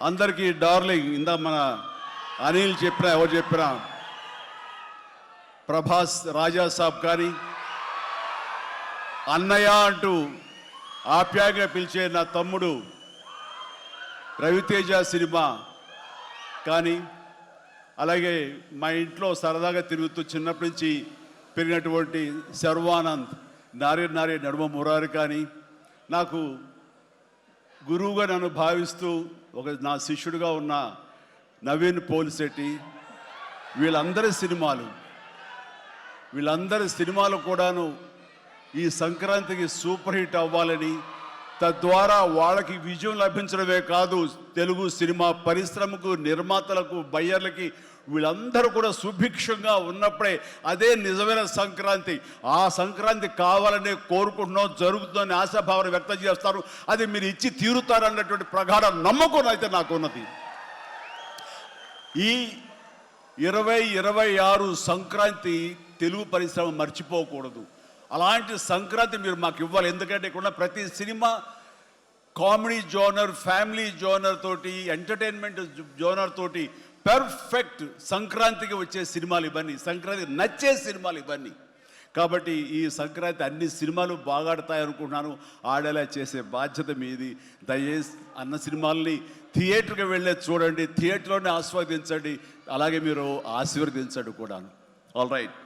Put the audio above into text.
అందరికీ డార్లింగ్, ఇందా మన అనిల్ చెప్పినా ఎవరు చెప్పినా, ప్రభాస్ రాజా సాబ్ కానీ, అన్నయ్య అంటూ ఆప్యాయంగా పిలిచే నా తమ్ముడు రవితేజ సినిమా కానీ, అలాగే మా ఇంట్లో సరదాగా తిరుగుతూ చిన్నప్పటి నుంచి పెరిగినటువంటి శర్వానంద్, నారే నారే నడుమ మురారి కానీ, నాకు గురువుగా నన్ను భావిస్తూ నా శిష్యుడిగా ఉన్న నవీన్ పోలిశెట్టి, వీళ్ళందరి సినిమాలు కూడాను ఈ సంక్రాంతికి సూపర్ హిట్ అవ్వాలని, తద్వారా వాళ్ళకి విజయం లభించడమే కాదు, తెలుగు సినిమా పరిశ్రమకు, నిర్మాతలకు, బయ్యర్లకి వీళ్ళందరూ కూడా సుభిక్షంగా ఉన్నప్పుడే అదే నిజమైన సంక్రాంతి. ఆ సంక్రాంతి కావాలనే కోరుకుంటున్నాం, జరుగుతుందని ఆశాభావన వ్యక్తం చేస్తారు. అది మీరు ఇచ్చి తీరుతారన్నటువంటి ప్రగాఢ నమ్మకం అయితే నాకు ఉన్నది. ఈ 2026 సంక్రాంతి తెలుగు పరిశ్రమ మర్చిపోకూడదు. అలాంటి సంక్రాంతి మీరు మాకు ఇవ్వాలి. ఎందుకంటే ఇక్కడ ప్రతి cinema comedy genre, family genre తోటి, ఎంటర్టైన్మెంట్ జోనర్ తోటి పర్ఫెక్ట్ సంక్రాంతికి వచ్చే సినిమాలు ఇవన్నీ, సంక్రాంతి నచ్చే సినిమాలు ఇవన్నీ. కాబట్టి ఈ సంక్రాంతి అన్ని సినిమాలు బాగా ఆడతాయి అనుకుంటున్నాను. ఆడేలా చేసే బాధ్యత మీది. దయచేసి అన్న సినిమాల్ని థియేటర్కి వెళ్ళే చూడండి, థియేటర్లోనే ఆస్వాదించండి, అలాగే మీరు ఆశీర్వదించండి కూడా. All right.